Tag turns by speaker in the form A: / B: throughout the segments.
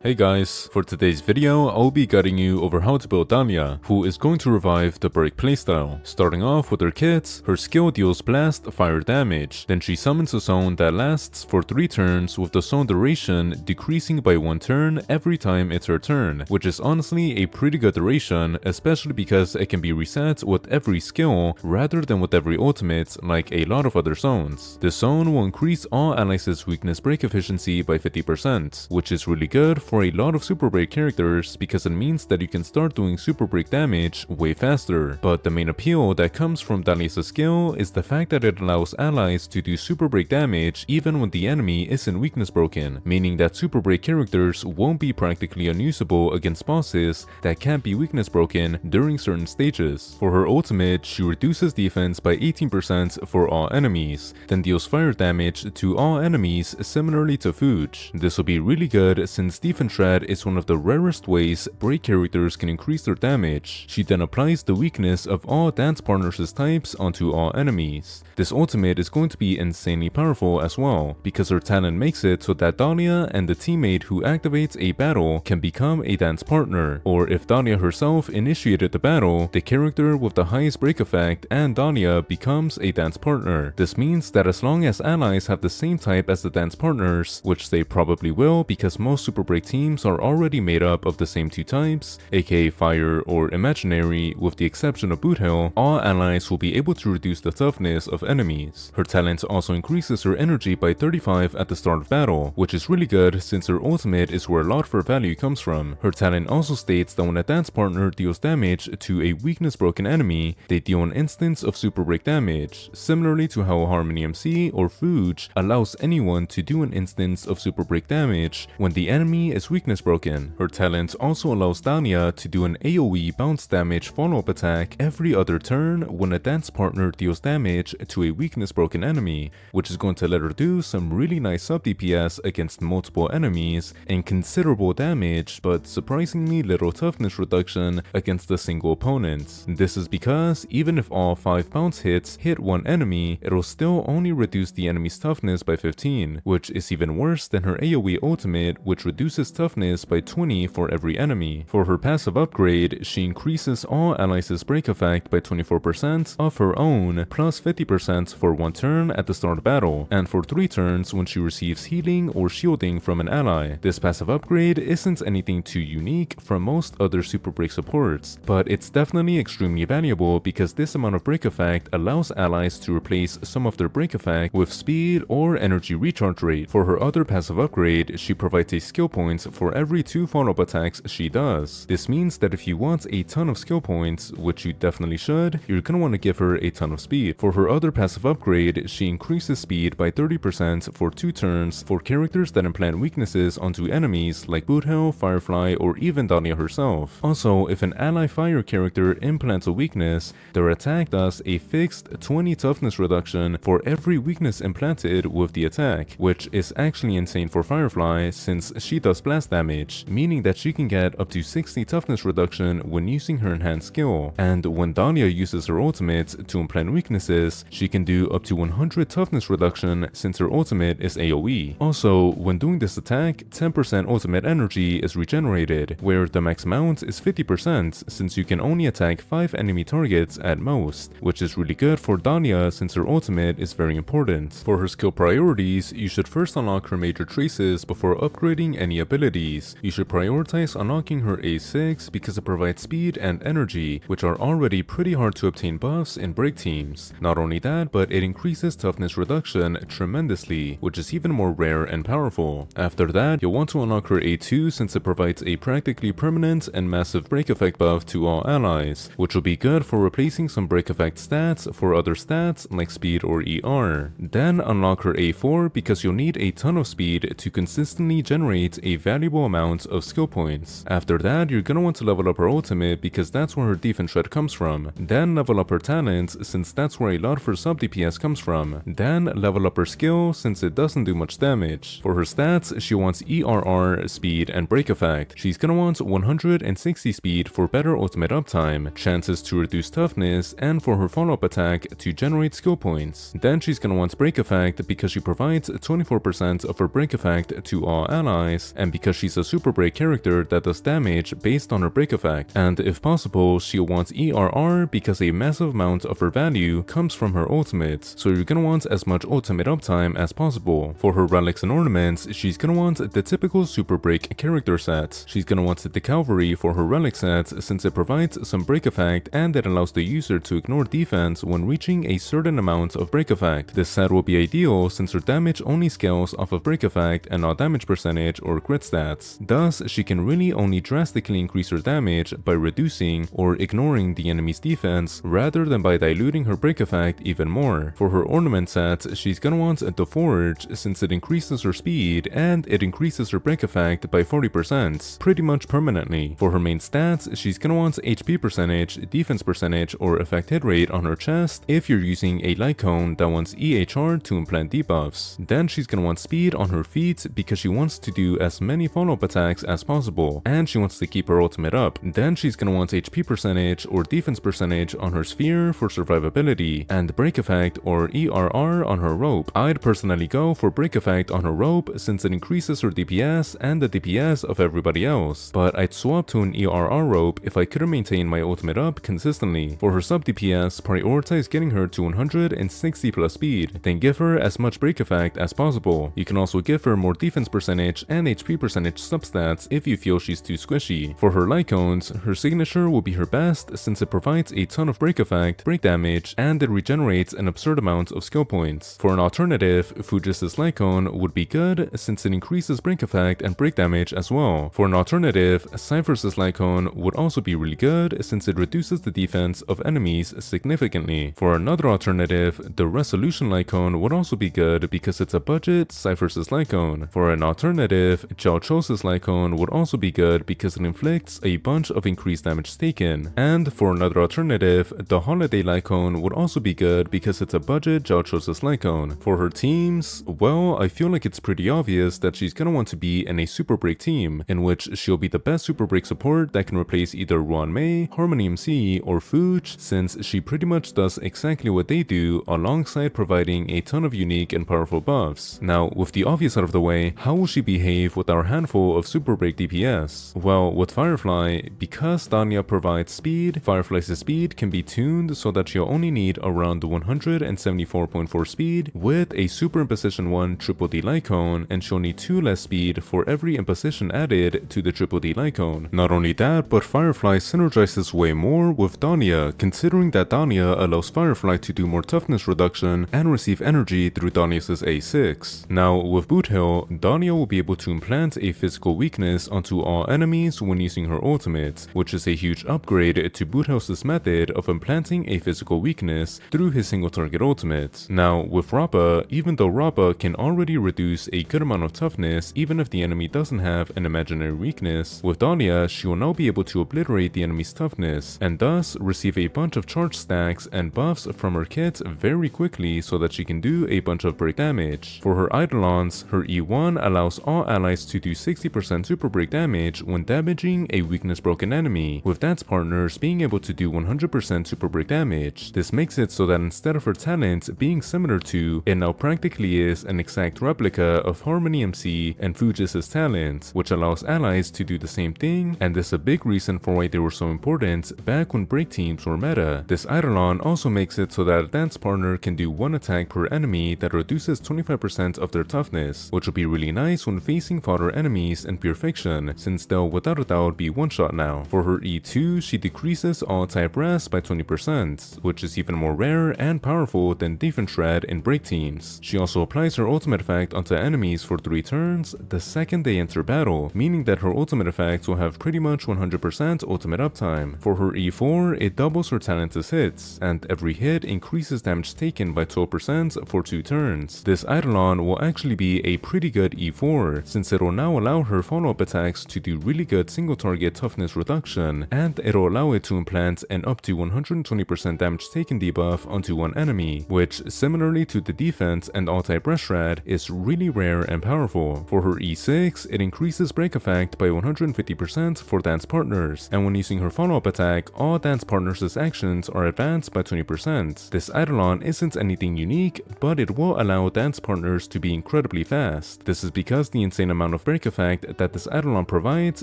A: Hey guys, for today's video, I'll be guiding you over how to build Dahlia, who is going to revive the break playstyle. Starting off with her kit, her skill deals blast fire damage, then she summons a zone that lasts for 3 turns with the zone duration decreasing by 1 turn every time it's her turn, which is honestly a pretty good duration, especially because it can be reset with every skill rather than with every ultimate like a lot of other zones. This zone will increase all allies' weakness break efficiency by 50%, which is really good for a lot of super break characters because it means that you can start doing super break damage way faster. But the main appeal that comes from Dahlia's skill is the fact that it allows allies to do super break damage even when the enemy isn't weakness broken, meaning that super break characters won't be practically unusable against bosses that can't be weakness broken during certain stages. For her ultimate, she reduces defense by 18% for all enemies, then deals fire damage to all enemies similarly to Fuge. This will be really good since defense shred is one of the rarest ways break characters can increase their damage. She then applies the weakness of all dance partners' types onto all enemies. This ultimate is going to be insanely powerful as well, because her talent makes it so that Dahlia and the teammate who activates a battle can become a dance partner, or if Dahlia herself initiated the battle, the character with the highest break effect and Dahlia becomes a dance partner. This means that as long as allies have the same type as the dance partners, which they probably will because most super break teams are already made up of the same 2 types, aka fire or imaginary, with the exception of Boothill, all allies will be able to reduce the toughness of enemies. Her talent also increases her energy by 35 at the start of battle, which is really good since her ultimate is where a lot of her value comes from. Her talent also states that when a dance partner deals damage to a weakness broken enemy, they deal an instance of super break damage, similarly to how Harmony MC or Fuge allows anyone to do an instance of super break damage when the enemy is weakness broken. Her talent also allows Dahlia to do an AoE bounce damage follow-up attack every other turn when a dance partner deals damage to a weakness broken enemy, which is going to let her do some really nice sub DPS against multiple enemies and considerable damage but surprisingly little toughness reduction against a single opponent. This is because even if all 5 bounce hits hit one enemy, it'll still only reduce the enemy's toughness by 15, which is even worse than her AoE ultimate, which reduces toughness by 20 for every enemy. For her passive upgrade, she increases all allies' break effect by 24% of her own, plus 50% for 1 turn at the start of battle, and for 3 turns when she receives healing or shielding from an ally. This passive upgrade isn't anything too unique from most other super break supports, but it's definitely extremely valuable because this amount of break effect allows allies to replace some of their break effect with speed or energy recharge rate. For her other passive upgrade, she provides a skill point for every 2 follow-up attacks she does. This means that if you want a ton of skill points, which you definitely should, you're gonna want to give her a ton of speed. For her other passive upgrade, she increases speed by 30% for 2 turns for characters that implant weaknesses onto enemies like Boothill, Firefly, or even Dahlia herself. Also, if an ally fire character implants a weakness, their attack does a fixed 20 toughness reduction for every weakness implanted with the attack, which is actually insane for Firefly since she does blast damage, meaning that she can get up to 60 toughness reduction when using her enhanced skill. And when Dahlia uses her ultimate to implant weaknesses, she can do up to 100 toughness reduction since her ultimate is AoE. Also, when doing this attack, 10% ultimate energy is regenerated, where the max amount is 50% since you can only attack 5 enemy targets at most, which is really good for Dahlia since her ultimate is very important. For her skill priorities, you should first unlock her major traces before upgrading any abilities. You should prioritize unlocking her A6 because it provides speed and energy, which are already pretty hard to obtain buffs in break teams. Not only that, but it increases toughness reduction tremendously, which is even more rare and powerful. After that, you'll want to unlock her A2 since it provides a practically permanent and massive break effect buff to all allies, which will be good for replacing some break effect stats for other stats like speed or ER. Then unlock her A4 because you'll need a ton of speed to consistently generate a valuable amount of skill points. After that, you're gonna want to level up her ultimate because that's where her defense shred comes from. Then level up her talent since that's where a lot of her sub DPS comes from. Then level up her skill since it doesn't do much damage. For her stats, she wants ERR, speed, and break effect. She's gonna want 160 speed for better ultimate uptime, chances to reduce toughness, and for her follow-up attack to generate skill points. Then she's gonna want break effect because she provides 24% of her break effect to all allies, and and because she's a super break character that does damage based on her break effect, and if possible, she'll want ERR because a massive amount of her value comes from her ultimate, so you're gonna want as much ultimate uptime as possible. For her relics and ornaments, she's gonna want the typical super break character set. She's gonna want the cavalry for her relic set since it provides some break effect and it allows the user to ignore defense when reaching a certain amount of break effect. This set will be ideal since her damage only scales off of break effect and not damage percentage or crit stats. Thus, she can really only drastically increase her damage by reducing or ignoring the enemy's defense rather than by diluting her break effect even more. For her ornament set, she's gonna want the Forge since it increases her speed and it increases her break effect by 40%, pretty much permanently. For her main stats, she's gonna want HP percentage, defense percentage, or effect hit rate on her chest if you're using a Lightcone that wants EHR to implant debuffs. Then she's gonna want speed on her feet because she wants to do as many follow-up attacks as possible, and she wants to keep her ultimate up. Then she's gonna want HP percentage or defense percentage on her sphere for survivability, and break effect or ERR on her rope. I'd personally go for break effect on her rope since it increases her DPS and the DPS of everybody else, but I'd swap to an ERR rope if I couldn't maintain my ultimate up consistently. For her sub DPS, prioritize getting her to 160 plus speed, then give her as much break effect as possible. You can also give her more defense percentage and HP percentage substats if you feel she's too squishy. For her Lightcones, her signature will be her best since it provides a ton of break effect, break damage, and it regenerates an absurd amount of skill points. For an alternative, Fujis' Lightcone would be good since it increases break effect and break damage as well. For an alternative, Cypher's Lightcone would also be really good since it reduces the defense of enemies significantly. For another alternative, the Resolution Lightcone would also be good because it's a budget Cypher's Lightcone. For an alternative, Jiaochou's Lightcone would also be good because it inflicts a bunch of increased damage taken. And for another alternative, the Holiday Lightcone would also be good because it's a budget Jiaochou's Lightcone. For her teams, well, I feel like it's pretty obvious that she's gonna want to be in a super break team, in which she'll be the best super break support that can replace either Ruan Mei, Harmony MC, or Fuge, since she pretty much does exactly what they do alongside providing a ton of unique and powerful buffs. Now, with the obvious out of the way, how will she behave with our handful of super break DPS? Well, with Firefly, because Dahlia provides speed, Firefly's speed can be tuned so that she'll only need around 174.4 speed with a super imposition 1 triple D Lightcone, and she'll need 2 less speed for every imposition added to the triple D Lightcone. Not only that, but Firefly synergizes way more with Dahlia, considering that Dahlia allows Firefly to do more toughness reduction and receive energy through Dahlia's A6. Now, with Boot Hill, Dahlia will be able to implant a physical weakness onto all enemies when using her ultimate, which is a huge upgrade to Boot Hill's method of implanting a physical weakness through his single target ultimate. Now, with Rappa, even though Rappa can already reduce a good amount of toughness even if the enemy doesn't have an imaginary weakness, with Dahlia, she will now be able to obliterate the enemy's toughness, and thus receive a bunch of charge stacks and buffs from her kit very quickly so that she can do a bunch of break damage. For her Eidolons, her E1 allows all allies to do 60% super break damage when damaging a weakness broken enemy, with dance partners being able to do 100% super break damage. This makes it so that instead of her talent being similar to, it now practically is an exact replica of Harmony MC and Fujis' talent, which allows allies to do the same thing, and this is a big reason for why they were so important back when break teams were meta. This Eidolon also makes it so that a dance partner can do 1 attack per enemy that reduces 25% of their toughness, which will be really nice when facing fodder enemies in pure fiction, since they'll without a doubt be one-shot now. For her E2, she decreases all type res by 20%, which is even more rare and powerful than Defense Shred in break teams. She also applies her ultimate effect onto enemies for 3 turns the second they enter battle, meaning that her ultimate effects will have pretty much 100% ultimate uptime. For her E4, it doubles her talent's hits, and every hit increases damage taken by 12% for 2 turns. This Eidolon will actually be a pretty good E4, since it will now allow her follow-up attacks to do really good single target toughness reduction, and it will allow it to implant an up to 120% damage taken debuff onto one enemy, which, similarly to the defense and all-type Reshred, is really rare and powerful. For her E6, it increases break effect by 150% for dance partners, and when using her follow-up attack, all dance partners' actions are advanced by 20%. This Eidolon isn't anything unique, but it will allow dance partners to be incredibly fast. This is because the insane amount of break effect that this Eidolon provides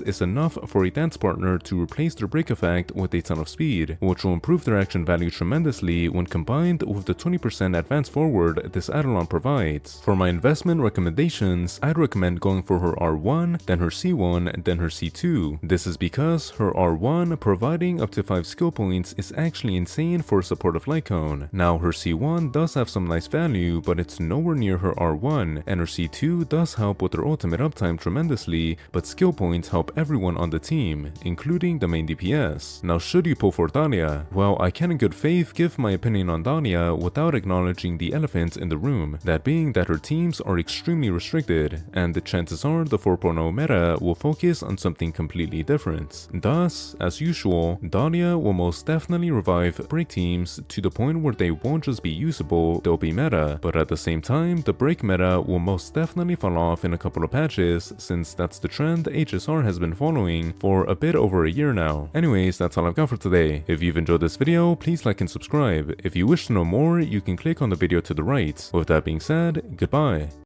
A: is enough for a dance partner to replace their break effect with a ton of speed, which will improve their action value tremendously when combined with the 20% advance forward this Eidolon provides. For my investment recommendations, I'd recommend going for her R1, then her C1, then her C2. This is because her R1 providing up to 5 skill points is actually insane for a supportive Lightcone. Now her C1 does have some nice value, but it's nowhere near her R1, and her C2 does help with her ultimate uptime tremendously, but skill points help everyone on the team, including the main DPS. Now should you pull for Dahlia? Well, I can in good faith give my opinion on Dahlia without acknowledging the elephant in the room, that being that her teams are extremely restricted, and the chances are the 4.0 meta will focus on something completely different. Thus, as usual, Dahlia will most definitely revive break teams to the point where they won't just be usable, they'll be meta, but at the same time, the break meta will most definitely fall off in a couple of patches, since that's the trend HSR has been following for a bit over a year now. Anyways, that's all I've got for today. If you've enjoyed this video, please like and subscribe. If you wish to know more, you can click on the video to the right. With that being said, goodbye.